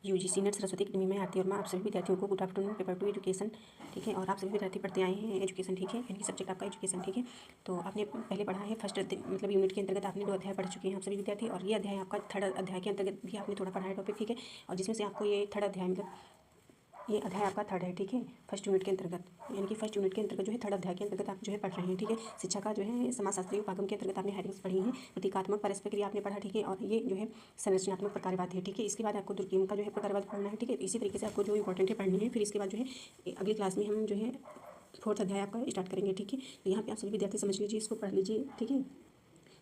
UGC net Saraswati academy में आरती वर्मा आप सभी विद्यार्थियों को गुड आफ्टरनून। पेपर 2 एजुकेशन, ठीक है। और आप सभी विद्यार्थी पढ़ते आए हैं एजुकेशन, ठीक है। यानी कि सब्जेक्ट आपका एजुकेशन, ठीक है। तो आपने पहले पढ़ा है फर्स्ट मतलब यूनिट के अंतर्गत आपने 2 अध्याय पढ़ चुके हैं आप सभी विद्यार्थी। और ये अध्याय आपका थर्ड अध्याय के अंतर्गत भी आपने थोड़ा पढ़ा है टॉपिक, ठीक है। और जिसमें से आपको ये थर्ड अध्याय मतलब ये अध्याय आपका थर्ड है, ठीक है। फर्स्ट यूनिट के अंतर्गत, यानी कि फर्स्ट यूनिट के अंतर्गत जो है थर्ड अध्याय के अंतर्गत आप जो है पढ़ रहे हैं, ठीक है। शिक्षा का जो है समाजशास्त्री उपागम के अंतर्गत आपने हेडिंग्स पढ़ी हैं। प्रतीकात्मक परस्पर क्रिया आपने पढ़ा, ठीक है। और ये जो है संरचनात्मक प्रकारवाद है, ठीक है। इसके बाद आपको दुर्कीम का जो है प्रकारवाद पढ़ना है, ठीक है। इसी तरीके से आपको जो इंपॉर्टेंट है पढ़नी है। फिर इसके बाद जो है अगली क्लास में हम जो है फोर्थ अध्याय आपका स्टार्ट करेंगे, ठीक है। तो यहाँ पे आप सभी विद्यार्थी समझ लीजिए, इसको पढ़ लीजिए, ठीक है।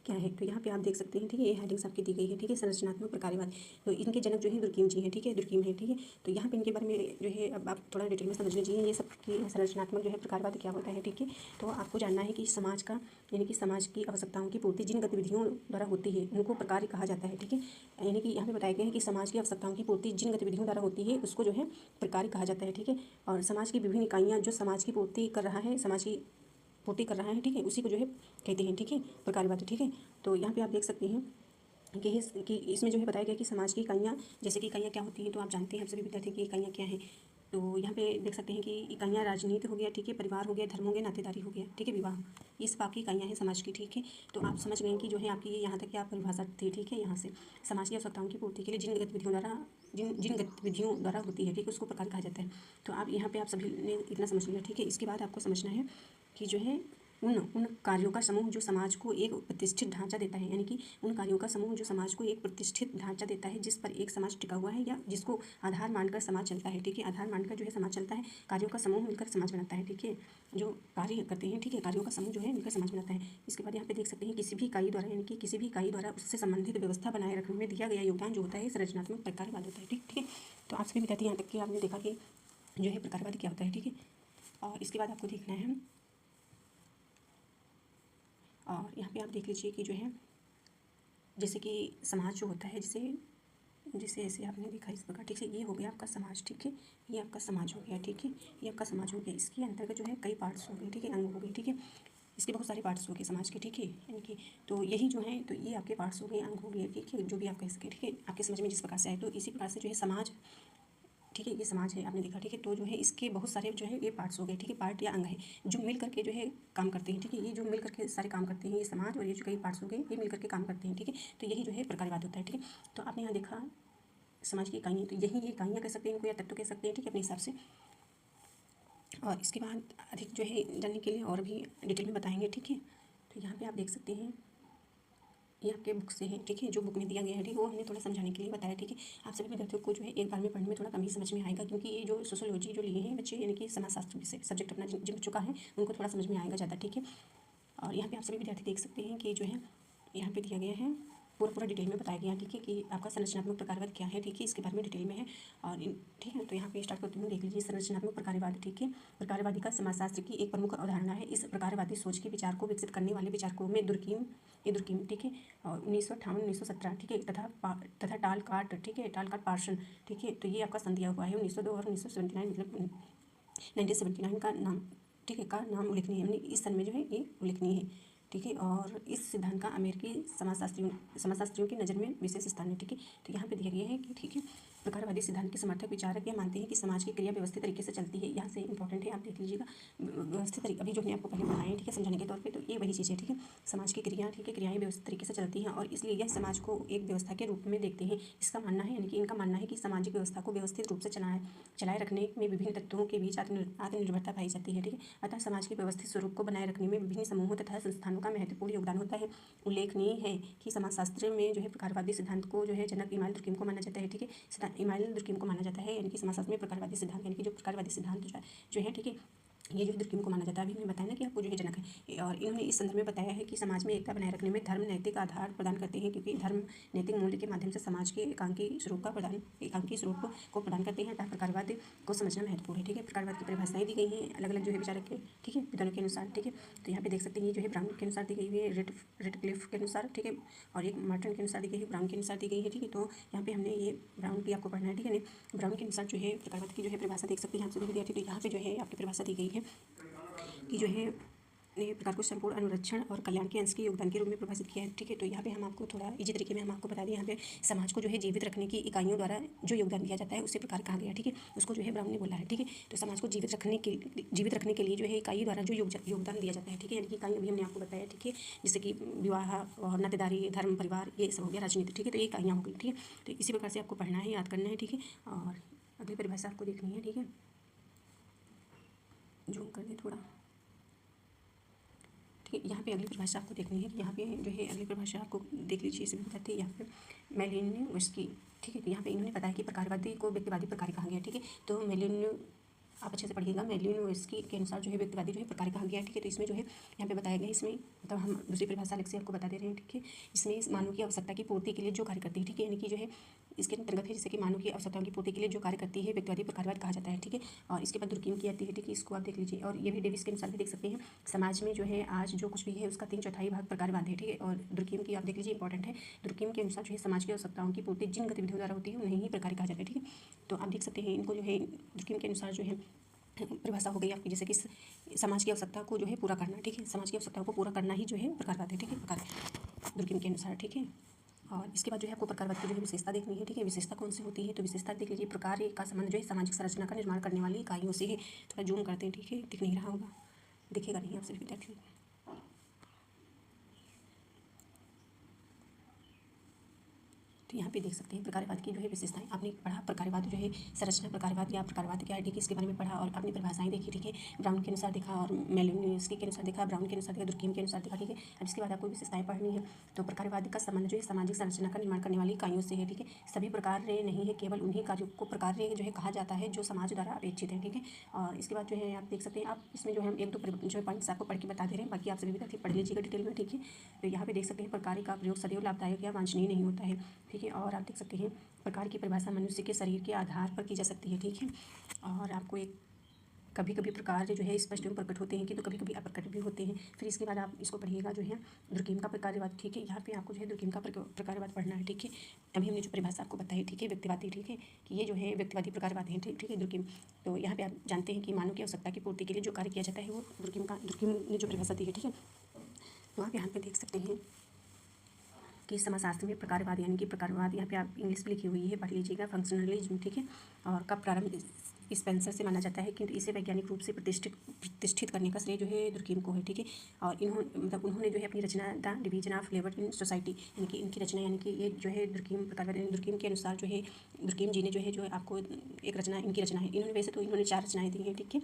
क्या है तो यहाँ पे आप देख सकते हैं, ठीक है। ये हेडिंग्स आपकी दी गई है, ठीक है। संरचनात्मक प्रकारवाद, तो इनके जनक जो है दुर्कीम जी हैं, ठीक है। दुर्कीम है, ठीक है। तो यहाँ पे इनके बारे में जो है अब आप थोड़ा डिटेल में समझ लीजिए ये सब की संरचनात्मक जो है प्रकारवाद क्या होता है, ठीक है। तो आपको जानना है कि समाज का यानी कि समाज की आवश्यकताओं की पूर्ति जिन गतिविधियों द्वारा होती है उनको प्रकार कहा जाता है, ठीक है। यानी कि यहाँ पे बताया गया है कि समाज की आवश्यकताओं की पूर्ति जिन गतिविधियों द्वारा होती है उसको जो है प्रकार कहा जाता है, ठीक है। और समाज की विभिन्न इकाइयाँ जो समाज की पूर्ति कर रहा है, समाज की पूर्ति कर रहा है, ठीक है, उसी को जो है कहते हैं, ठीक है, प्रकारवाद, ठीक है। तो यहाँ पे आप देख सकते हैं कि इसमें जो है बताया गया कि समाज की इकाइयाँ, जैसे कि इकाइयाँ क्या होती हैं तो आप जानते हैं आप सभी विद्यार्थी की इकाइयाँ क्या हैं। तो यहाँ पे देख सकते हैं कि इकाइयाँ राजनीति हो गया, ठीक है, परिवार हो गया, धर्म हो गया, नातेदारी हो गया, ठीक है, विवाह, ये सब आपकी इकाइयाँ हैं समाज की, ठीक है। तो आप समझ गए कि जो है आपकी ये यहाँ तक की आप परिभाषा थी, ठीक है। यहाँ से समाज की आवश्यकताओं की पूर्ति के लिए जिन गतिविधियों द्वारा होती है, ठीक है, उसको प्रकार कहा जाता है। तो आप यहाँ पे आप सभी ने इतना समझ लिया, ठीक है। इसके बाद आपको समझना है कि जो है उन कार्यों का समूह जो समाज को एक प्रतिष्ठित ढांचा देता है, यानी कि उन कार्यों का समूह जो समाज को एक प्रतिष्ठित ढांचा देता है जिस पर एक समाज टिका हुआ है या जिसको आधार मानकर समाज चलता है, ठीक है। आधार मानकर जो है समाज चलता है, कार्यों का समूह मिलकर समाज बनाता है, ठीक है। जो कार्य करते हैं, ठीक है, कार्यों का समूह जो है मिलकर समाज बनाता है। इसके बाद यहाँ पे देख सकते हैं किसी भी इकाई द्वारा, यानी कि किसी भी इकाई द्वारा उससे संबंधित व्यवस्था बनाए रखने में दिया गया योगदान जो होता है संरचनात्मक प्रकारवाद होता है, ठीक है। तो आप सभी विद्यार्थी यहाँ तक कि आपने देखा कि जो है प्रकारवाद क्या होता है, ठीक है। और इसके बाद आपको देखना है और यहाँ पे आप देख लीजिए कि जो है जैसे कि समाज जो होता है जैसे ऐसे आपने देखा इस प्रकार, ठीक है। ये हो गया आपका समाज, ठीक है। ये आपका समाज हो गया, ठीक है। ये आपका समाज हो गया। इसके अंतर्गत जो है कई पार्ट्स हो गए, ठीक है, अंग हो गए, ठीक है। इसके बहुत सारे पार्ट्स हो गए समाज के, ठीक है। यानी कि तो यही जो है तो ये आपके पार्ट्स हो गए, अंग हो गए, ठीक है, जो भी आप कह सकें, ठीक है, आपके समझ में जिस प्रकार से आए। तो इसी प्रकार से जो है समाज, ठीक है, ये समाज है आपने देखा, ठीक है। तो जो है इसके बहुत सारे जो है ये पार्ट्स हो गए, ठीक है, पार्ट या अंग है जो मिल करके जो है काम करते हैं, ठीक है। ये जो मिल करके सारे काम करते हैं ये समाज, और ये जो कई पार्ट्स हो गए ये मिल करके काम करते हैं, ठीक है। तो यही जो है प्रकारवाद होता है, ठीक है। तो आपने यहाँ देखा समाज की इकाइयाँ, तो यही ये इकाइयाँ कह सकते हैं इनको या तत्व कह सकते हैं, ठीक है, अपने हिसाब से। और इसके बाद अधिक जो है जानने के लिए और भी डिटेल में बताएंगे, ठीक है। तो यहाँ पर आप देख सकते हैं ये आपके बुक से है, ठीक है, जो बुक में दिया गया है, ठीक है, वो हमने थोड़ा समझाने के लिए बताया, ठीक है। आप सभी विद्यार्थियों को जो है एक बार में पढ़ने में थोड़ा कम ही समझ में आएगा, क्योंकि ये जो सोशियोलॉजी जो लिए हैं बच्चे, यानी कि समाजशास्त्र विषय सब्जेक्ट अपना जिन चुका है उनको थोड़ा समझ में आएगा ज़्यादा, ठीक है। और यहाँ पे आप सभी विद्यार्थी देख सकते हैं कि जो है यहाँ पे दिया गया है पूरा डिटेल में बताया गया, ठीक है, कि आपका संरचनात्मक प्रकारवाद क्या है, ठीक है, इसके बारे में डिटेल में है। और ठीक है, तो यहाँ पे स्टार्ट करते हुए देख लीजिए संरचनात्मक प्रकारवाद, ठीक है। प्रकारवादी का समाजशास्त्र की एक प्रमुख अवधारणा है। इस प्रकारवादी सोच के विचार को विकसित करने वाले विचारकों में दुर्कीम, ठीक है, और 1958 1917, ठीक है, तथा टालकाट, ठीक है, टालकाट पार्सन, ठीक है। तो ये आपका सन दिया हुआ है 1902 और 1979 मतलब 1979 का नाम, ठीक है, का नाम उल्लेखनीय है, इस सन में जो है ये उल्लेखनीय है, ठीक है। और इस सिद्धांत का अमेरिकी समाजशास्त्रियों की नज़र में विशेष स्थान है, ठीक है। तो यहाँ पे दिया गया है कि ठीक है प्रकारवादी सिद्धांत के समर्थक विचारक यह मानते हैं कि समाज की क्रिया व्यवस्थित तरीके से चलती है। यहाँ से इंपॉर्टेंट है, आप देख लीजिएगा व्यवस्थित तरीके, अभी जो मैंने आपको पहले बताया है, ठीक है, समझाने के तौर पे, तो ये वही चीज़ है, ठीक है। समाज की क्रिया, ठीक है, क्रियाएं व्यवस्थित तरीके से चलती हैं और इसलिए यह समाज को एक व्यवस्था के रूप में देखते हैं। इसका मानना है, यानी कि इनका मानना है कि सामाजिक व्यवस्था को व्यवस्थित रूप से चलाए रखने में विभिन्न तत्वों के बीच आत्मनिर्भरता पाई जाती है, ठीक है। अतः समाज के व्यवस्थित स्वरूप को बनाए रखने में विभिन्न समूहों तथा संस्थानों का महत्वपूर्ण योगदान होता है। उल्लेखनीय है कि समाजशास्त्र में जो है प्रकारवादी सिद्धांत को जो है जनक इमानुएल दुर्कीम को माना जाता है, ठीक है, इमानुएल दुर्कीम को माना जाता है, यानी कि समाजशास्त्र में प्रकारवादी सिद्धांत, यानी कि जो प्रकारवादी सिद्धांत जो है, ठीक है, ये जो दुर्कीम को माना जाता है। अभी मैंने बताया ना कि आपको जो है जनक है, और इन्होंने इस संदर्भ में बताया है कि समाज में एकता बनाए रखने में धर्म नैतिक आधार प्रदान करते हैं, क्योंकि धर्म नैतिक मूल्य के माध्यम से समाज के एकांकी स्वरूप को प्रदान करते हैं। अतः प्रकारवाद को समझना महत्वपूर्ण है, ठीक है। प्रकारवाद की परिभाषाएं दी गई हैं अलग अलग जो है विचारक के, ठीक है, विद्वानों के अनुसार, ठीक है। तो यहाँ पे देख सकते हैं ये जो है ब्राउन के अनुसार दी गई हुई है, रेडक्लिफ के अनुसार, ठीक है, और एक मार्टिन के अनुसार दी गई है, ब्राउन के अनुसार दी गई है, ठीक है। तो यहाँ पे हमने ये ब्राउन की आपको पढ़ना है, ठीक है। ब्राउन के अनुसार जो है प्रकारवाद की जो है परिभाषा देख सकते हैं आप सभी विद्यार्थी। तो यहाँ पे जो है आपकी परिभाषा दी गई है कि जो है प्रकार को संपूर्ण अनुरक्षण और कल्याण के अंश के योगदान के रूप में परिभाषित किया है। ठीक है, तो यहाँ पे हम आपको थोड़ा इजी तरीके में हम आपको बता दें, यहाँ पे समाज को जो है जीवित रखने की इकाइयों द्वारा जो योगदान दिया जाता है उसे प्रकार कहा गया। ठीक है, उसको जो है ब्राउन ने बोला है। ठीक है, तो समाज को जीवित रखने के लिए जो है इकाई द्वारा जो योगदान दिया जाता है। ठीक है, यानी कि इकाई अभी हमने आपको बताया। ठीक है, जैसे कि विवाह और नातेदारी, धर्म, परिवार, ये सब हो गया, राजनीति। ठीक है, तो ये इकाइयाँ हो गई। ठीक है, तो इसी प्रकार से आपको पढ़ना है, याद करना है। ठीक है, और अगली परिभाषा आपको देखनी है। ठीक है, जूम कर दें थोड़ा। ठीक है, यहाँ पे अगली परिभाषा आपको देखनी है कि यहाँ पे जो है अगली परिभाषा आपको देख लीजिए। इसमें बताते हैं यहाँ पे मेलिनोव्स्की। ठीक है, तो यहाँ पे इन्होंने बताया कि प्रकारवादी को व्यक्तिवादी प्रकार कहा गया। ठीक है, तो आप अच्छे से पढ़िएगा। मेलिनोव्स्की के अनुसार जो है व्यक्तिवादी जो है प्रकार कहा गया है। ठीक है, तो इसमें जो है यहाँ पे बताया गया है, इसमें मतलब हम दूसरी परिभाषा अलग से आपको बता दे रहे हैं। ठीक है, इसमें मानव की आवश्यकता की पूर्ति के लिए जो कार्य करती है। ठीक है, यानी कि जो है इसके अंतर्गत है जैसे कि मानव की आवश्यकताओं की पूर्ति के लिए जो कार्य करती है व्यक्तिवादी प्रकारवाद कहा जाता है। ठीक है, और इसके बाद दुर्कीम की आती है। ठीक है, इसको आप देख लीजिए। और ये भी डेविस के अनुसार भी देख सकते हैं, समाज में जो है आज जो कुछ भी है उसका 3/4 भाग प्रकारवाद है। ठीक है, और दुर्कीम की आप देख लीजिए, इंपॉर्टेंट है। दुर्कीम के अनुसार जो है समाज की आवश्यकताओं की पूर्ति जिन गतिविधियों द्वारा होती है उन्हें ही प्रकार कहा जाता है। ठीक है, तो आप देख सकते हैं इनको जो है दुर्कीम के अनुसार जो है परिभाषा हो गई आपकी, जैसे कि समाज की आवश्यकता को जो है पूरा करना। ठीक है, समाज की आवश्यकताओं को पूरा करना ही जो है प्रकारवाद है। ठीक है, प्रकार दुर्कीम के अनुसार। ठीक है, और इसके बाद जो है आपको प्रकारवाद की जो है विशेषता देखनी है। ठीक है, विशेषता कौन सी होती है, तो विशेषता देख लीजिए। प्रकार का संबंध जो है सामाजिक संरचना का निर्माण करने वाली इकाइयों से है। थोड़ा जूम करते हैं। ठीक है, दिख नहीं रहा होगा, दिखेगा नहीं, आप सिर्फ विद्यार्थी। तो यहाँ पे देख सकते हैं प्रकारवाद की जो है विशेषताएं। आपने पढ़ा प्रकारवाद जो है संरचना प्रकारवाद या प्रकारवाद क्या है। ठीक है, इसके बारे में पढ़ा और आपने परिभाषाएं देखी। ठीक है, ब्राउन के अनुसार देखा और मेलिनोव्स्की के अनुसार देखा, ब्राउन के अनुसार देखा, दुर्कीम के अनुसार देखा। ठीक है, अब इसके बाद आपको विशेषताएं पढ़नी है। तो प्रकारवाद का संबंध जो है सामाजिक संरचना का निर्माण करने वाली इकाइयों से है। ठीक है, सभी प्रकार्य नहीं है, केवल उन्हीं कार्यों को प्रकार्य जो है कहा जाता है जो समाज द्वारा अपेक्षित है। ठीक है, और इसके बाद जो है आप देख सकते हैं, आप इसमें जो है हम 1-2 जो पॉइंट्स आपको पढ़ के बता दे रहे हैं, बाकी आप सभी विद्यार्थी पढ़ लीजिएगा डिटेल में। ठीक है, तो यहाँ पे देख सकते हैं प्रकार का प्रयोग सदैव लाभदायक या वांछनीय नहीं होता है। ठीक है, और आप देख सकते हैं प्रकार की परिभाषा मनुष्य के शरीर के आधार पर की जा सकती है। ठीक है, और आपको एक कभी कभी प्रकार जो है स्पष्ट एवं प्रकट होते हैं कि तो कभी कभी अप्रकट भी होते हैं। फिर इसके बाद आप इसको पढ़िएगा जो है दुर्कीम का प्रकारवाद। ठीक है, यहाँ पे आपको जो है दुर्कीम का प्रकारवाद पढ़ना है। ठीक है, अभी हमने जो परिभाषा आपको बताई, ठीक है, व्यक्तिवादी। ठीक है, कि ये जो है व्यक्तिवादी प्रकारवाद है। ठीक है, दुर्कीम। तो यहाँ पे आप जानते हैं कि मानव की आवश्यकता की पूर्ति के लिए जो कार्य किया जाता है वो दुर्कीम ने जो परिभाषा दी है। ठीक है, तो आप यहाँ पे देख सकते हैं कि समाजशास्त्र में प्रकारवाद यानी कि प्रकारवाद यहाँ पे आप इंग्लिश में लिखी हुई है, पढ़ लीजिएगा। फंक्शनलिज्म। ठीक है, और का प्रारंभ स्पेंसर से माना जाता है, किंतु इसे वैज्ञानिक रूप से प्रतिष्ठित करने का श्रेय जो है दुर्कीम को है। ठीक है, और उन्होंने जो है अपनी रचना the division of labour in society यानी कि इनकी रचना यानी कि ये जो है दुर्कीम प्रकारवाद दुर्कीम के अनुसार जो है दुर्कीम जी ने जो है आपको एक रचना इनकी रचना है। इन्होंने वैसे तो इन्होंने 4 रचनाएँ दी हैं। ठीक है,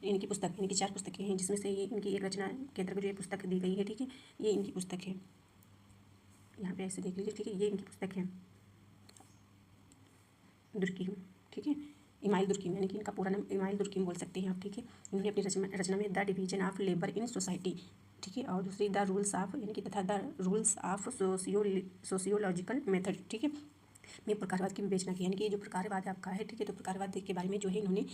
इनकी पुस्तक यानी कि 4 पुस्तकें हैं, जिसमें से ये इनकी एक रचना के अंतर्गत जो है पुस्तक दी गई है। ठीक है, ये इनकी पुस्तक है, यहाँ पे ऐसे देख लीजिए। ठीक है, ये इनकी पुस्तक है दुर्कीम। ठीक है, इमाइल दुर्कीम यानी कि इनका पूरा नाम इमाइल दुर्कीम बोल सकते हैं आप। ठीक है, इन्होंने अपनी रचना में the division of labour in society. ठीक है, और दूसरी द रूल्स ऑफ यानी कि तथा the rules of sociological method. ठीक है, में प्रकारवाद की विवेचना की, यानी कि जो प्रकारवाद आपका है। ठीक है, तो प्रकारवाद के बारे में जो है इन्होंने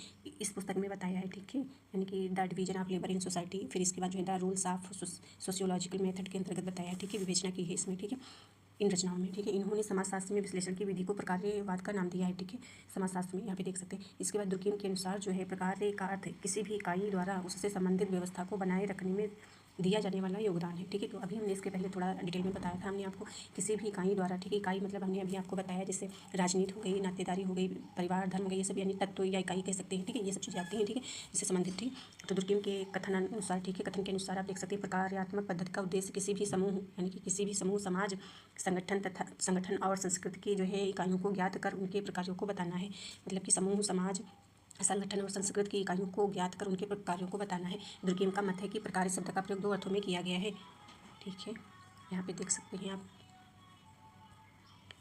इस पुस्तक में बताया है। ठीक है, यानी कि the division of labour in society, फिर इसके बाद जो है the rules of sociological method के अंतर्गत बताया है। ठीक है, विवेचना की है इसमें। ठीक है, इन रचनाओं में। ठीक है, इन्होंने समाजशास्त्र में विश्लेषण की विधि को प्रकारवाद का नाम दिया है। ठीक है, समाजशास्त्र में यहाँ पे देख सकते हैं। इसके बाद दुर्कीम के अनुसार जो है प्रकार का अर्थ किसी भी इकाई द्वारा उससे संबंधित व्यवस्था को बनाए रखने में दिया जाने वाला योगदान है। ठीक है, तो अभी हमने इसके पहले थोड़ा डिटेल में बताया था हमने आपको किसी भी इकाई द्वारा। ठीक है, इकाई मतलब हमने अभी आपको बताया जैसे राजनीति हो गई, नातेदारी हो गई, परिवार, धर्म हो गई, ये सब यानी तत्व या इकाई कह सकते हैं। ठीक है, ये सब चीज़ें आती हैं। ठीक है, इससे संबंधित थी। तो दुर्कीम के कथन अनुसार, ठीक है, कथन के अनुसार आप देख सकते हैं प्रकार्यात्मक पद्धति का उद्देश्य किसी भी समूह यानी कि किसी भी समूह, समाज, संगठन और संस्कृति की जो है इकाइयों को ज्ञात कर उनके प्रकारों को बताना है। मतलब कि समूह, समाज, संगठन और संस्कृत की इकाइयों को ज्ञात कर उनके कार्यों को बताना है। दुर्कीम का मत है कि प्रकार शब्द का प्रयोग 2 अर्थों में किया गया है। ठीक है, यहाँ पे देख सकते हैं आप।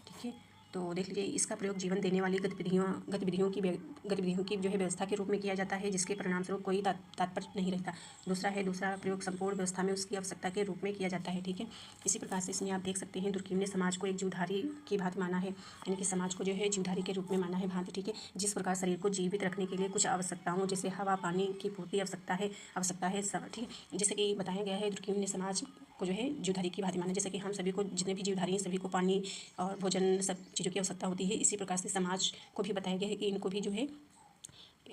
ठीक है, तो देख लीजिए, इसका प्रयोग जीवन देने वाली गतिविधियों की जो है व्यवस्था के रूप में किया जाता है, जिसके परिणामस्वरूप कोई तात्पर्य नहीं रहता। दूसरा प्रयोग संपूर्ण व्यवस्था में उसकी आवश्यकता के रूप में किया जाता है। ठीक है, इसी प्रकार से इसमें आप देख सकते हैं दुर्कीम ने समाज को एक जीवधारी की भांति माना है, यानी कि समाज को जो है जीवधारी के रूप में माना है भांति। ठीक है, जिस प्रकार शरीर को जीवित रखने के लिए कुछ आवश्यकताओं जैसे हवा, पानी की पूर्ति आवश्यकता है। ठीक है, जैसे कि बताया गया है दुर्कीम ने समाज को जो है जीवधारी की भांति माना। जैसे कि हम सभी को, जितने भी जीवधारी हैं, सभी को पानी और भोजन सब चीज़ों की आवश्यकता होती है। इसी प्रकार से समाज को भी बताया गया है कि इनको भी जो है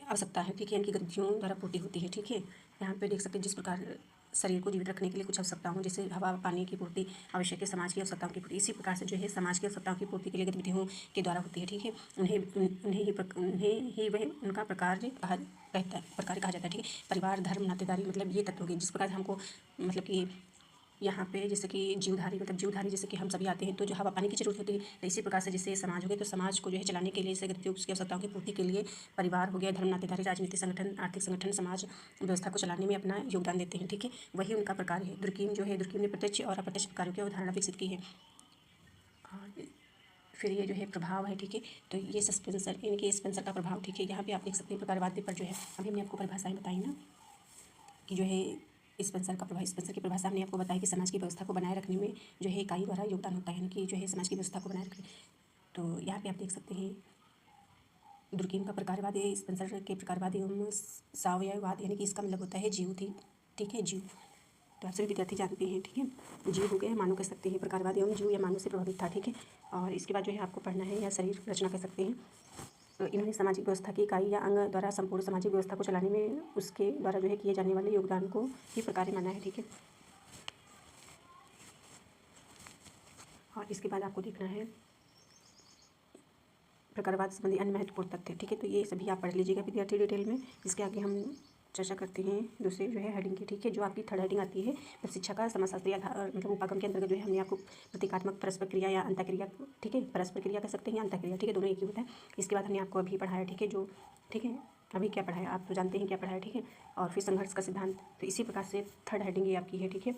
आवश्यकता है। ठीक है, इनकी गतिविधियों द्वारा पूर्ति होती है। ठीक है, यहाँ पे देख सकते हैं जिस प्रकार शरीर को जीवित रखने के लिए कुछ आवश्यकताओं हो, जैसे हवा पानी की पूर्ति आवश्यक है, समाज की आवश्यकताओं की पूर्ति। इसी प्रकार से जो है समाज की आवश्यकताओं की पूर्ति के लिए गतिविधियों के द्वारा होती है, ठीक है। उन्हें ही वह उनका प्रकार कहा जाता है, ठीक है। परिवार, धर्म, नातेदारी मतलब ये तत्व हो गए जिस प्रकार हमको मतलब कि यहाँ पे जैसे कि जीवधारी जैसे कि हम सभी आते हैं तो जो हवा पानी की जरूरत होती है, तो इसी प्रकार से जैसे समाज हो गया, तो समाज को जो है चलाने के लिए जैसे गतिविधियों की आवश्यकताओं की पूर्ति के लिए परिवार हो गया, धर्म, नातेदारी, राजनीतिक संगठन, आर्थिक संगठन समाज व्यवस्था को चलाने में अपना योगदान देते हैं, ठीक है। वही उनका प्रकार है। दुर्कीम ने प्रत्यक्ष और अप्रत्यक्ष प्रकारों की अवधारणा विकसित की है। और फिर ये जो है प्रभाव है, ठीक है। तो ये सस्पेंसर इनके स्पेंसर का प्रभाव, ठीक है। यहाँ पे आप देख सकते हैं प्रकारवाद पर जो है अभी हमने आपको परिभाषाएं बताई ना कि जो है स्पेंसर की परिभाषा हमने आपको बताई कि समाज की व्यवस्था को बनाए रखने में जो है इकाई द्वारा योगदान होता है, यानी कि जो है समाज की व्यवस्था को बनाए रखने। तो यहाँ पे आप देख सकते हैं दुर्कीम का प्रकारवाद है, स्पेंसर के प्रकारवाद एवं सावयववाद, यानी कि इसका मतलब होता है जीव थी, ठीक है, जीव। तो आप सभी विद्यार्थी जानते हैं, ठीक है। जीव हो गया मानव कह सकते हैं, प्रकारवाद एवं जीव या मानव से प्रभावित था, ठीक है। और इसके बाद जो है आपको पढ़ना है या शरीर रचना कह सकते हैं। तो इन्होंने सामाजिक व्यवस्था की इकाई या अंग द्वारा संपूर्ण सामाजिक व्यवस्था को चलाने में उसके द्वारा जो है किए जाने वाले योगदान को ही प्रकार माना है, ठीक है। और इसके बाद आपको देखना है प्रकारवाद संबंधी अन्य महत्वपूर्ण तथ्य, ठीक है। तो ये सभी आप पढ़ लीजिएगा विद्यार्थी डिटेल में। इसके आगे हम चर्चा करते हैं दूसरे जो है हेडिंग की, ठीक है। जो आपकी थर्ड हेडिंग आती है तो शिक्षा का समाजशास्त्रीय मतलब उपागम के अंतर्गत जो है हमने आपको प्रतीकात्मक परस्पर क्रिया या अंतःक्रिया, ठीक है, परस्पर क्रिया कह सकते हैं या अंतःक्रिया, ठीक है, दोनों एक ही होता है। इसके बाद हमने आपको अभी पढ़ाया, ठीक है, जो ठीक है अभी क्या पढ़ाया आप तो जानते हैं क्या पढ़ाया, ठीक है। और फिर संघर्ष का सिद्धांत, तो इसी प्रकार से थर्ड हेडिंग ये आपकी है, ठीक है।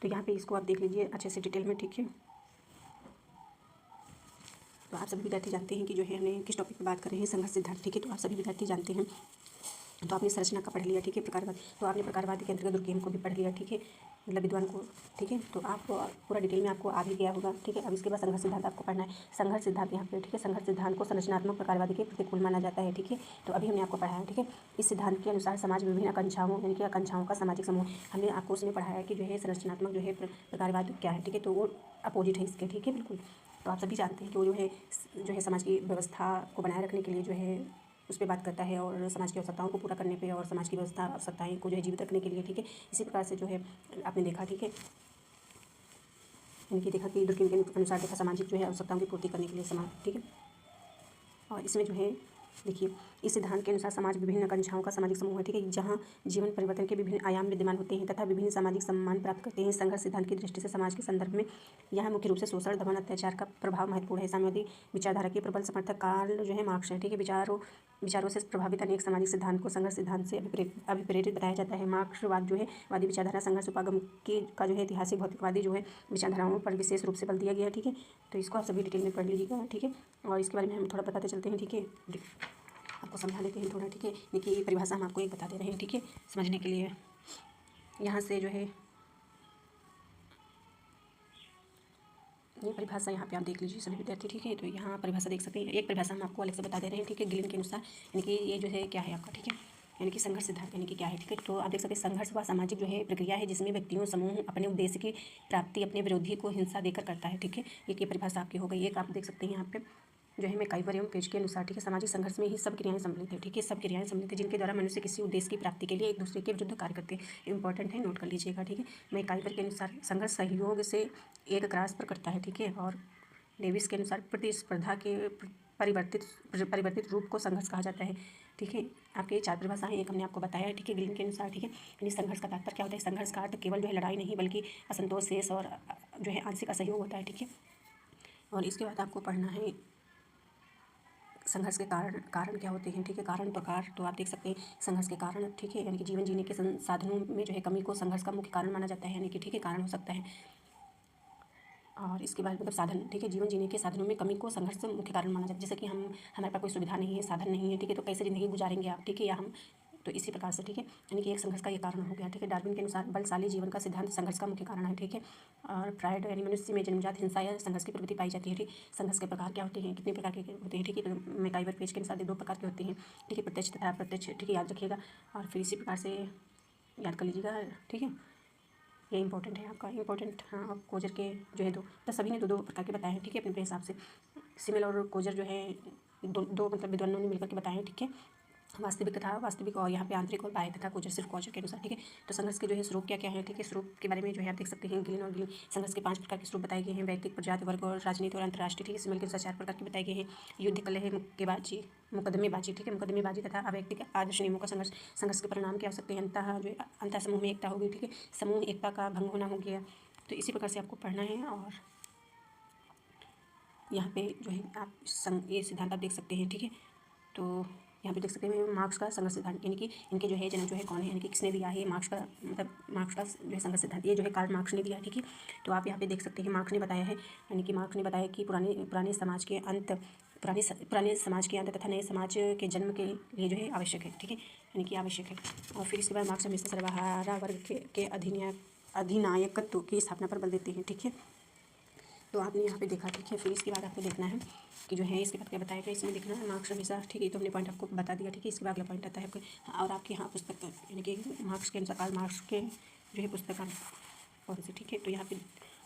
तो यहाँ पे इसको आप देख लीजिए अच्छे से डिटेल में, ठीक है। तो आप सभी विद्यार्थी जानते हैं कि जो है हमने किस टॉपिक पर बात कर रहे हैं, संघर्ष सिद्धांत, ठीक है। तो आप सभी विद्यार्थी जानते हैं। तो आपने संरचना का पढ़ लिया, ठीक है, प्रकारवाद। तो आपने प्रकारवाद के अंतर्गत दुर्कीम को भी पढ़ लिया, ठीक है, मतलब विद्वान को, ठीक है। तो आपको पूरा डिटेल में आपको आ भी गया होगा, ठीक है। अब इसके बाद संघर्ष सिद्धांत आपको पढ़ना है। संघर्ष सिद्धांत यहाँ पे, ठीक है, संघर्ष सिद्धांत को संरचनात्मक प्रकारवाद के प्रतिकूल माना जाता है, ठीक है। तो अभी हमने आपको पढ़ाया, ठीक है। इस सिद्धांत के अनुसार समाज विभिन्न आकांक्षाओं यानी कि आकांक्षाओं का सामाजिक समूह, हमने आपको उसमें पढ़ाया कि जो है संरचनात्मक जो है प्रकारवाद क्या है, ठीक है। तो वो अपोजिट है इसके, ठीक है, बिल्कुल। तो आप सभी जानते हैं कि वो जो है समाज की व्यवस्था को बनाए रखने के लिए जो है उस पर बात करता है और समाज की आवश्यकताओं को पूरा करने पे और समाज की व्यवस्था आवश्यकताएं को जो है जीवित रखने के लिए, ठीक है। इसी प्रकार से जो है आपने देखा, ठीक है, यानी कि देखा कि दुर्कीम के अनुसार देखा सामाजिक जो है आवश्यकताओं की पूर्ति करने के लिए समाज, ठीक है। और इसमें जो है देखिए इस सिद्धांत के अनुसार समाज विभिन्न आकांक्षाओं का सामाजिक समूह है, ठीक है, जहाँ जीवन परिवर्तन के विभिन्न आयाम विद्यमान होते हैं तथा विभिन्न सामाजिक सम्मान प्राप्त करते हैं। संघर्ष सिद्धांत की दृष्टि से समाज के संदर्भ में यहाँ मुख्य रूप से शोषण, दमन, अत्याचार का प्रभाव महत्वपूर्ण है। साम्यवादी विचारधारा के प्रबल समर्थक कार्ल जो है मार्क्स है, ठीक है। विचारों से प्रभावित अनेक सामाजिक सिद्धांत को संघर्ष सिद्धांत से अभिप्रेरित बताया जाता है। मार्क्सवाद जो है वादी विचारधारा संघर्ष उपागम का जो है ऐतिहासिक भौतिकवादी जो है विचारधाराओं पर विशेष रूप से बल दिया गया, ठीक है। तो इसको आप सभी डिटेल में पढ़ लीजिएगा, ठीक है। और इसके बारे में हम थोड़ा बताते चलते हैं, ठीक है, आपको समझा देते हैं थोड़ा, ठीक है। देखिए परिभाषा हम आपको एक बता दे रहे हैं, ठीक है, समझने के लिए। यहाँ से जो है ये परिभाषा यहाँ पे आप देख लीजिए सभी विद्यार्थी, ठीक है। तो यहाँ परिभाषा देख सकते हैं, एक परिभाषा हम आपको अलग से बता दे रहे हैं, ठीक है, गिलिन के अनुसार, यानी कि ये जो है क्या है आपका, ठीक है, यानी कि संघर्ष सिद्धांत यानी कि क्या है, ठीक है। तो आप देख सकते हैं संघर्ष व सामाजिक जो है प्रक्रिया है जिसमें व्यक्तियों समूह अपने उद्देश्य की प्राप्ति अपने विरोधी को हिंसा देकर करता है, ठीक है। ये परिभाषा आपकी हो गई। एक आप देख सकते हैं यहाँ पे जो है मैकाइवर एवं पेज के अनुसार, ठीक है, सामाजिक संघर्ष में ही सब क्रियाएं सम्मिलित है, ठीक है, सब क्रियाएं सम्मिलित है जिनके द्वारा मनुष्य किसी उद्देश्य की प्राप्ति के लिए एक दूसरे के विरुद्ध कार्य करते हैं। इंपॉर्टेंट है, नोट कर लीजिएगा, ठीक है। मैकाइवर के अनुसार संघर्ष सहयोग से एक ग्रास पर करता है, ठीक है। और डेविस के अनुसार प्रतिस्पर्धा के परिवर्तित रूप को संघर्ष कहा जाता है, ठीक है। आपके चार परिभाषाएं एक हमने आपको बताया है, ठीक है, गिलिन के अनुसार, ठीक है। यानी संघर्ष का तात्पर्य क्या होता है, संघर्ष का अर्थ केवल जो है लड़ाई नहीं बल्कि असंतोष, शेष और जो है आंशिक असहयोग होता है, ठीक है। और इसके बाद आपको पढ़ना है संघर्ष के कारण क्या होते हैं, ठीक है, कारण प्रकार। तो आप देख सकते हैं संघर्ष के कारण, ठीक है, यानी कि जीवन जीने के संसाधनों में जो है कमी को संघर्ष का मुख्य कारण माना जाता है, यानी कि ठीक है कारण हो सकता है। और इसके बाद मतलब साधन, ठीक है, जीवन जीने के साधनों में कमी को संघर्ष मुख्य कारण माना जाता है। जैसे कि हमारे पास कोई सुविधा नहीं है, साधन नहीं है, ठीक है, तो कैसे ज़िंदगी गुजारेंगे आप, ठीक है, या हम, तो इसी प्रकार से, ठीक है, यानी कि एक संघर्ष का ये कारण हो गया, ठीक है। डार्विन के अनुसार बलशाली जीवन का सिद्धांत संघर्ष का मुख्य कारण है, ठीक है। और फ्रायड यानी मनुष्य में जन्मजात हिंसा या संघर्ष की प्रवृत्ति पाई जाती है, ठीक। संघर्ष के प्रकार क्या होते हैं, कितने प्रकार के होते हैं, ठीक है। तो मैकाइवर पेज के अनुसार 2 प्रकार के होते हैं, ठीक है, प्रत्यक्ष तथा अप्रत्यक्ष, ठीक है, याद रखिएगा। और फिर इसी प्रकार से याद कर लीजिएगा, ठीक है, ये इंपॉर्टेंट है आपका, इंपॉर्टेंट। हाँ, और कोजर के जो है तो सभी ने दो प्रकार के बताए हैं, ठीक है, अपने हिसाब से। सिमिल और कोजर जो है दो मतलब विद्वानों ने मिलकर के बताए हैं, ठीक है। वास्तविक और यहाँ पे आंतरिक और बाह्य तथा कोजर सिर्फ कोजर के अनुसार, ठीक है। तो संघर्ष के जो है स्वरूप क्या क्या है, ठीक है। स्वरूप के बारे में जो है आप देख सकते हैं, गिलिन और गिलिन संघर्ष के 5 प्रकार के स्वरूप बताए गए हैं। वैयक्तिक, प्रजाति, वर्ग और राजनीति और अंतर्राष्ट्रीय, ठीक है। सिमल के अनुसार 4 प्रकार के बताए गए हैं। युद्ध, कलह, मुकदमेबाजी, ठीक है। मुकदमेबाजी तथा अवैयक्तिक आदर्श नियमों का संघर्ष के परिणाम क्या हो सकते हैं। अंतः समूह में एकता होगी, ठीक है। समूह एकता का भंग होना हो गया। तो इसी प्रकार से आपको पढ़ना है। और यहाँ पे जो है आप ये सिद्धांत आप देख सकते हैं, ठीक है। तो यहाँ पे देख सकते हैं मार्क्स का संघर्ष सिद्धांत, यानी कि इनके जो है जनक जो है कौन है, यानी कि किसने दिया है मार्क्स का, मतलब मार्क्स का जो है संघर्ष सिद्धांत, ये जो है कार्ल मार्क्स ने दिया है, ठीक है। तो आप यहाँ पे देख सकते हैं मार्क्स ने बताया है, यानी कि मार्क्स ने बताया कि पुराने समाज के अंत तथा नए समाज के जन्म के लिए जो है आवश्यक है, ठीक है, यानी कि आवश्यक है। और फिर इसके बाद मार्क्स हमेशा सर्वहारा वर्ग के अधिनायकत्व की स्थापना पर बल देते हैं, ठीक है। तो आपने यहाँ पे देखा, ठीक है। फिर इसके बाद आपको देखना है कि जो है इसके बाद क्या बताया गया, इसमें देखना है मार्क्स हमेशा, ठीक है। तो हमने पॉइंट आपको बता दिया, ठीक है। इसके बाद अगला पॉइंट आता है आपके, और आपके यहाँ पुस्तक यानी कि मार्क्स के अनुसार कार्ल मार्क्स के जो है पुस्तक और से, ठीक है। तो यहाँ पे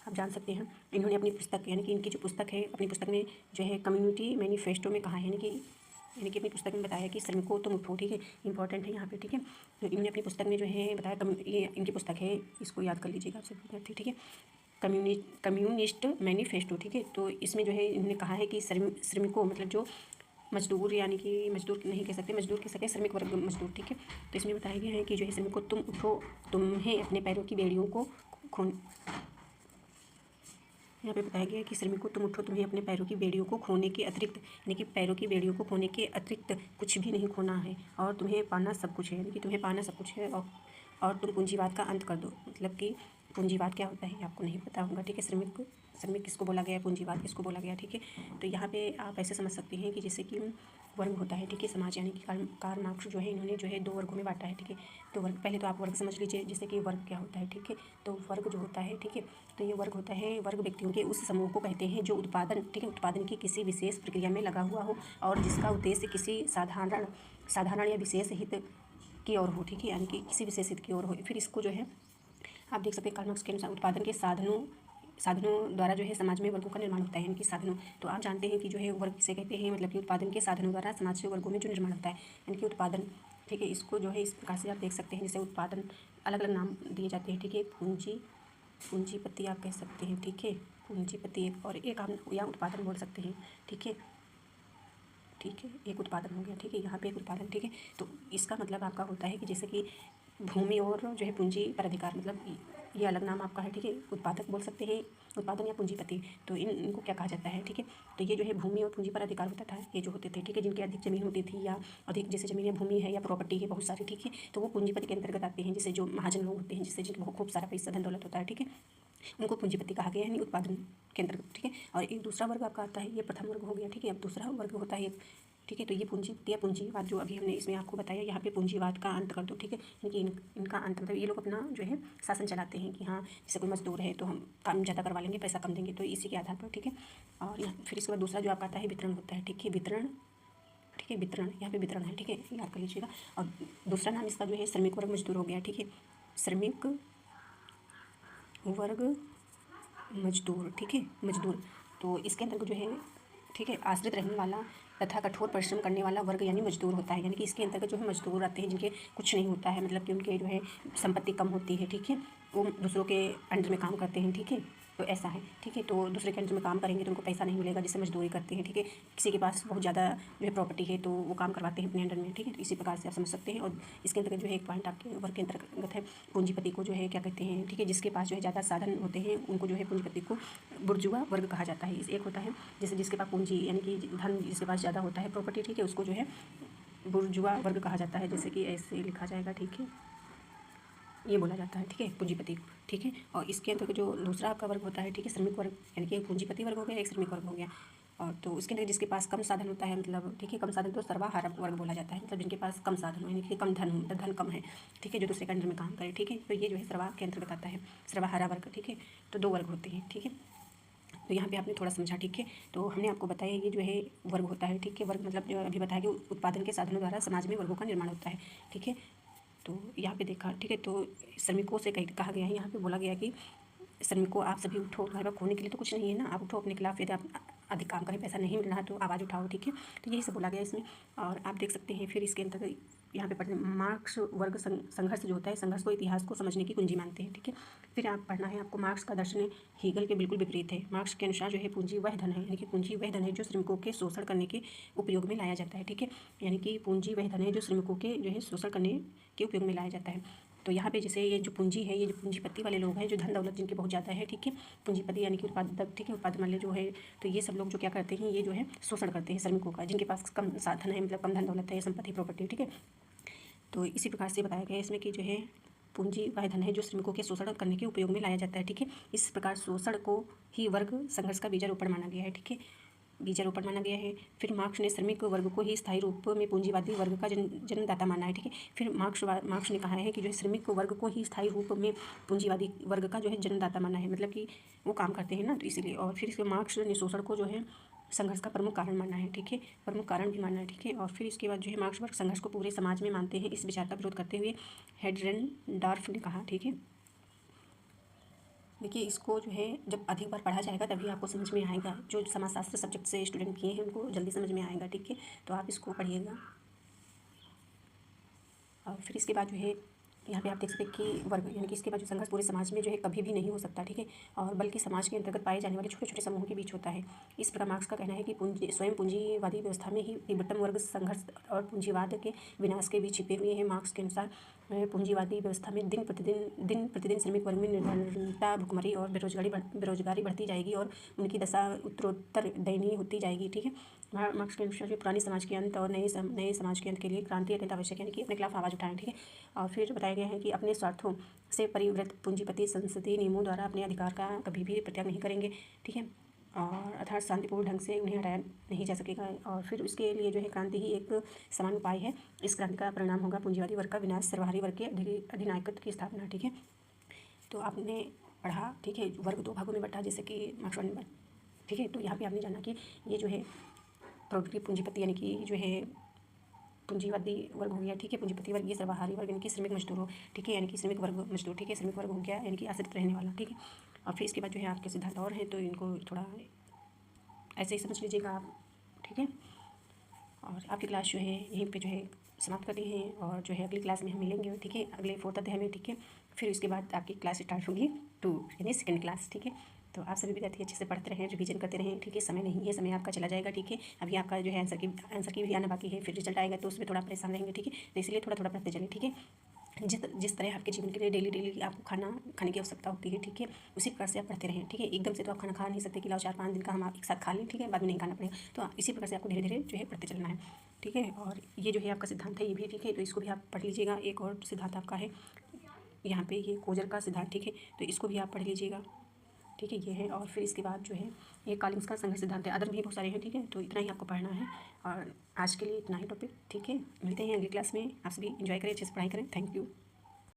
आप जान सकते हैं इन्होंने अपनी पुस्तक, यानी कि इनकी जो पुस्तक है, अपनी पुस्तक में जो है कम्युनिटी मैनिफेस्टो में कहा है, यानी कि अपनी पुस्तक में बताया कि श्रमिकों तुम उठो, ठीक है। इंपॉर्टेंट है यहाँ पे, ठीक है। तो इन्होंने अपनी पुस्तक में जो है बताया, ये इनकी पुस्तक है, इसको याद कर लीजिएगा आप सब, ठीक है। कम्युनिस्ट मैनिफेस्टो, ठीक है। तो इसमें जो है इन्होंने कहा है कि श्रमिकों मतलब जो मजदूर, यानी कि मजदूर नहीं कह सकते, मजदूर कह सकते, श्रमिक वर्ग मजदूर, ठीक है। तो इसमें बताया गया है कि जो है श्रमिकों तुम उठो, तुम्हें अपने पैरों की बेड़ियों को यहाँ पे बताया गया है कि श्रमिकों तुम उठो, तुम्हें अपने पैरों की बेड़ियों को खोने के अतिरिक्त, यानी कि पैरों की बेड़ियों को खोने के अतिरिक्त कुछ भी नहीं खोना है, और तुम्हें पाना सब कुछ है, यानी कि तुम्हें पाना सब कुछ है। और तुम पूंजीवाद का अंत कर दो, मतलब कि पूंजीवाद क्या होता है आपको नहीं पता होगा, ठीक है। श्रमिक किसको बोला गया है, पूंजीवाद किसको बोला गया, ठीक है। तो यहाँ पे आप ऐसे समझ सकते हैं कि जैसे कि वर्ग होता है, ठीक है, समाज, यानी कि कार्ल मार्क्स जो है इन्होंने जो है 2 वर्गों में बांटा है, ठीक है। तो वर्ग, पहले तो आप वर्ग समझ लीजिए, जैसे कि वर्ग क्या होता है, ठीक है। तो वर्ग जो होता है, ठीक है, तो ये वर्ग होता है, वर्ग व्यक्तियों के उस समूह को कहते हैं जो उत्पादन, ठीक है, उत्पादन की किसी विशेष प्रक्रिया में लगा हुआ हो और जिसका उद्देश्य किसी साधारण या विशेष हित की ओर हो, ठीक है, यानी कि किसी विशेष हित की ओर हो। फिर इसको जो है आप देख सकते हैं कार्ल मार्क्स के अनुसार उत्पादन के साधनों द्वारा जो है समाज में वर्गों का निर्माण होता है, यानी कि साधनों। तो आप जानते हैं कि जो है वर्ग किसे कहते हैं, मतलब कि उत्पादन के साधनों द्वारा समाज के वर्गों में जो निर्माण होता है, यानी कि उत्पादन, ठीक है। इसको जो है इस प्रकार से आप देख सकते हैं, जैसे उत्पादन अलग अलग नाम दिए जाते हैं, ठीक है। पूंजीपति आप कह सकते हैं, ठीक है, पूंजीपति और एक आप या उत्पादन बोल सकते हैं, ठीक है, ठीक है, एक उत्पादन हो गया, ठीक है, यहाँ पे एक उत्पादन, ठीक है। तो इसका मतलब आपका होता है कि जैसे कि भूमि और जो है पूंजी पर अधिकार, मतलब ये अलग नाम आपका है, ठीक है। उत्पादक बोल सकते हैं, उत्पादन या पूंजीपति, तो इनको क्या कहा जाता है, ठीक है। तो ये जो है भूमि और पूंजी पर अधिकार होता था, ये जो होते थे, ठीक है, जिनकी अधिक जमीन होती थी या अधिक जैसे जमीन या भूमि है या प्रॉपर्टी है बहुत सारी, ठीक है, तो वो पूंजीपति के अंतर्गत आते हैं, जैसे जो महाजन लोग होते हैं, जिससे जिनको खूब सारा पैसा धन दौलत होता है, ठीक है, उनको पूंजीपति कहा गया है, यानी उत्पादन के अंतर्गत, ठीक है। और एक दूसरा वर्ग आपका आता है, ये प्रथम वर्ग हो गया, ठीक है। अब दूसरा वर्ग होता है, ठीक है। तो ये पूंजीपति या पूंजीवाद जो अभी हमने इसमें आपको बताया, यहाँ पे पूंजीवाद का अंत कर दो, ठीक है, क्योंकि इनका अंत मतलब ये लोग अपना जो है शासन चलाते हैं कि हाँ जैसे कोई मजदूर है तो हम काम ज़्यादा करवा लेंगे, पैसा कम देंगे, तो इसी के आधार पर, ठीक है। और यहाँ फिर इसके बाद दूसरा जो आपका आता है वितरण होता है, ठीक है, वितरण, ठीक है, वितरण, यहाँ पे वितरण है, ठीक है, याद कर लीजिएगा। और दूसरा नाम इसका जो है श्रमिक वर्ग मजदूर हो गया, ठीक है, श्रमिक वर्ग मजदूर, ठीक है, मजदूर। तो इसके अंतर्गत जो है, ठीक है, आश्रित रहने वाला तथा कठोर परिश्रम करने वाला वर्ग यानी मजदूर होता है, यानी कि इसके अंतर्गत जो है मजदूर आते हैं जिनके कुछ नहीं होता है, मतलब कि उनके जो है संपत्ति कम होती है, ठीक है, वो दूसरों के अंडर में काम करते हैं, ठीक है। तो ऐसा है, ठीक है। तो दूसरे के अंडर में काम करेंगे तो उनको पैसा नहीं मिलेगा, जिससे मजदूरी करते हैं, ठीक है। किसी के पास बहुत ज़्यादा जो है प्रॉपर्टी है तो वो काम करवाते हैं अपने अंडर में, ठीक है। तो इसी प्रकार से आप समझ सकते हैं। और इसके अंतर्गत जो है एक पॉइंट आपके वर्ग के अंतर्गत है पूंजीपति को जो है क्या कहते हैं, ठीक है, जिसके पास जो है ज़्यादा साधन होते हैं उनको जो है पूंजीपति को बुर्जुआ वर्ग कहा जाता है। एक होता है जैसे जिसके पास पूंजी यानी कि धन जिसके पास ज़्यादा होता है प्रॉपर्टी, ठीक है, उसको जो है बुर्जुआ वर्ग कहा जाता है, जैसे कि ऐसे लिखा जाएगा, ठीक है, ये बोला जाता है, ठीक है, पूंजीपति को, ठीक है। और इसके अंतर्गत जो दूसरा आपका वर्ग होता है, ठीक है, श्रमिक वर्ग, यानी कि एक पूंजीपति वर्ग हो गया, एक श्रमिक वर्ग हो गया। और तो उसके अंदर जिसके पास कम साधन होता है, मतलब ठीक है, कम साधन तो सर्वाहारा वर्ग बोला जाता है, मतलब जिनके पास कम साधन हो, यानी कि कम धन हो, मतलब धन कम है, ठीक है, जो दूसरे के अंडर में काम करे, ठीक है। तो ये जो है सर्वाह के अंतर्गत आता है, सर्वाहारा वर्ग, ठीक है। तो 2 वर्ग होते हैं, ठीक है। तो यहाँ पे आपने थोड़ा समझा, ठीक है। तो हमने आपको बताया ये जो है वर्ग होता है, ठीक है। वर्ग मतलब जो अभी बताया कि उत्पादन के साधनों द्वारा समाज में वर्गों का निर्माण होता है, ठीक है। तो यहाँ पे देखा, ठीक है। तो श्रमिकों से कहा गया है, यहाँ पे बोला गया कि श्रमिकों आप सभी उठो, तुम्हारे पास खोने के लिए तो कुछ नहीं है ना, आप उठो अपने खिलाफ, यदि अधिक काम करें, पैसा नहीं मिल रहा तो आवाज़ उठाओ, ठीक है। तो यही सब बोला गया इसमें। और आप देख सकते हैं फिर इसके अंतर्गत यहाँ पे पढ़ते हैं मार्क्स वर्ग संघर्ष जो होता है, संघर्ष को इतिहास को समझने की कुंजी मानते हैं, ठीक है। फिर आप पढ़ना है आपको मार्क्स का दर्शन हीगल के बिल्कुल विपरीत है। मार्क्स के अनुसार जो है पूंजी वह धन है, यानी कि पूंजी वह धन है जो श्रमिकों के शोषण करने के उपयोग में लाया जाता है, ठीक है। यानी कि पूंजी वह धन है जो श्रमिकों के जो है शोषण करने के उपयोग में लाया जाता है। तो यहाँ पे जैसे ये जो पूंजी है, ये जो पूंजीपति वाले लोग हैं, जो धन दौलत जिनके बहुत ज़्यादा है, ठीक है, पूंजीपति यानी कि उत्पादक, ठीक है, उत्पादन वाले जो है, तो ये सब लोग जो क्या करते हैं, ये जो है शोषण करते हैं श्रमिकों का, जिनके पास कम साधन है, मतलब कम धन दौलत है, संपत्ति प्रॉपर्टी, ठीक है। तो इसी प्रकार से बताया गया है इसमें कि जो है पूंजी वह धन है जो श्रमिकों के शोषण करने के उपयोग में लाया जाता है, ठीक है। इस प्रकार शोषण को ही वर्ग संघर्ष का बीजारोपण माना गया है, ठीक है, बीजारोपण माना गया है। फिर मार्क्स ने श्रमिक वर्ग को ही स्थायी रूप में पूंजीवादी वर्ग का जन्मदाता माना है, ठीक है। फिर मार्क्स ने कहा है कि जो है श्रमिक वर्ग को ही स्थायी रूप में पूंजीवादी वर्ग का जो है जन्मदाता माना है, मतलब कि वो काम करते हैं ना, तो इसीलिए। और फिर इसके मार्क्स ने शोषण को जो है संघर्ष का प्रमुख कारण माना है, ठीक है, प्रमुख कारण भी माना है, ठीक है। और फिर इसके बाद जो है मार्क्स वर्ग संघर्ष को पूरे समाज में मानते हैं। इस विचार का विरोध करते हुए हेड्रेनडार्फ ने कहा, ठीक है। देखिए इसको जो है जब अधिक बार पढ़ा जाएगा तभी आपको समझ में आएगा। जो समाजशास्त्र सब्जेक्ट से स्टूडेंट किए हैं उनको जल्दी समझ में आएगा, ठीक है। तो आप इसको पढ़िएगा। और फिर इसके बाद जो है यहाँ पे आप देख सकते हैं कि वर्ग, यानी कि इसके बाद जो संघर्ष पूरे समाज में जो है कभी भी नहीं हो सकता, ठीक है, और बल्कि समाज के अंतर्गत पाए जाने वाले छोटे छोटे समूहों के बीच होता है। इस प्रकार मार्क्स का कहना है कि स्वयं पूंजीवादी व्यवस्था में ही तीव्रतम वर्ग संघर्ष और पूंजीवाद के विनाश के बीच छिपे हुए हैं। मार्क्स के अनुसार पूंजीवादी व्यवस्था में दिन प्रतिदिन श्रमिक वर्ग में निर्धनता, भुखमरी और बेरोजगारी बढ़ती जाएगी और उनकी दशा उत्तरोत्तर दयनीय होती जाएगी, ठीक है। मार्क्स के अनुसार जो पुराने समाज के अंत और नए समाज के अंत के लिए क्रांति अत्यंत आवश्यक है, यानी कि अपने खिलाफ आवाज़ उठाएं, ठीक है। और फिर बताया गया है कि अपने स्वार्थों से परिवृत पूंजीपति संसदीय नियमों द्वारा अपने अधिकार का कभी भी परित्याग नहीं करेंगे, ठीक है, और अर्थात शांतिपूर्ण ढंग से उन्हें हटाया नहीं जा सकेगा। और फिर उसके लिए जो है क्रांति ही एक समान उपाय है। इस क्रांति का परिणाम होगा पूंजीवादी वर्ग का विनाश, सर्वहारी वर्ग के अधिनायकत्व की स्थापना, ठीक है। तो आपने पढ़ा, ठीक है, वर्ग दो भागों में बटा, जैसे कि मार्क्स वन में, ठीक है। तो यहाँ पे आपने जाना कि ये जो है प्रोडक्टिव पूंजीपति यानी कि जो है पूंजीवादी वर्ग हो गया, ठीक है, पूंजीपति वर्ग, ये सर्वहारी वर्ग यानी कि श्रमिक मजदूर हो, ठीक है, यानी कि श्रमिक वर्ग मजदूर, ठीक है, श्रमिक वर्ग हो गया यानी कि आश्रित रहने वाला, ठीक है। और फिर इसके बाद जो है आपके सिद्धांत और हैं तो इनको थोड़ा ऐसे ही समझ लीजिएगा आप, ठीक है। और आपकी क्लास जो है यहीं पे जो है समाप्त करते हैं और जो है अगली क्लास में हम मिलेंगे, ठीक है, अगले 4th अध्याय में, ठीक है। फिर उसके बाद आपकी क्लास स्टार्ट होगी 2 यानी सेकंड क्लास, ठीक है। तो आप सभी विद्यार्थी अच्छे से पढ़ते रहें, रिवीजन करते रहें, ठीक है। समय नहीं है, समय आपका चला जाएगा, ठीक है। अभी आपका जो है आंसर की भी आना बाकी है, फिर रिजल्ट आएगा तो उसमें थोड़ा परेशान रहेंगे, ठीक है। तो इसलिए थोड़ा थोड़ा पढ़ते चलें, ठीक है। जिस तरह आपके जीवन के लिए डेली आपको खाने की आवश्यकता होती है, ठीक है, उसी प्रकार से आप पढ़ते रहें, ठीक है। एकदम से तो आप खाना खा नहीं सकते कि लाओ 4-5 दिन का हम आप एक साथ खा लें, ठीक है, बाद में नहीं खाना पड़ेगा। तो इसी प्रकार से आपको धीरे धीरे जो है पढ़ते चलना है, ठीक है। और ये जो है आपका सिद्धांत है ये भी, ठीक है, तो इसको भी आप पढ़ लीजिएगा। एक और सिद्धांत आपका है यहाँ पे ये कोजर का सिद्धांत, ठीक है, तो इसको भी आप पढ़ लीजिएगा, ठीक है, ये है। और फिर इसके बाद जो है ये कॉलिंग्स का संघर्ष सिद्धांत है, अदर भी बहुत सारे हैं, ठीक है। तो इतना ही आपको पढ़ना है और आज के लिए इतना ही टॉपिक, ठीक है। मिलते हैं अगली क्लास में। आप सभी एंजॉय करें, अच्छे से पढ़ाई करें। Thank you.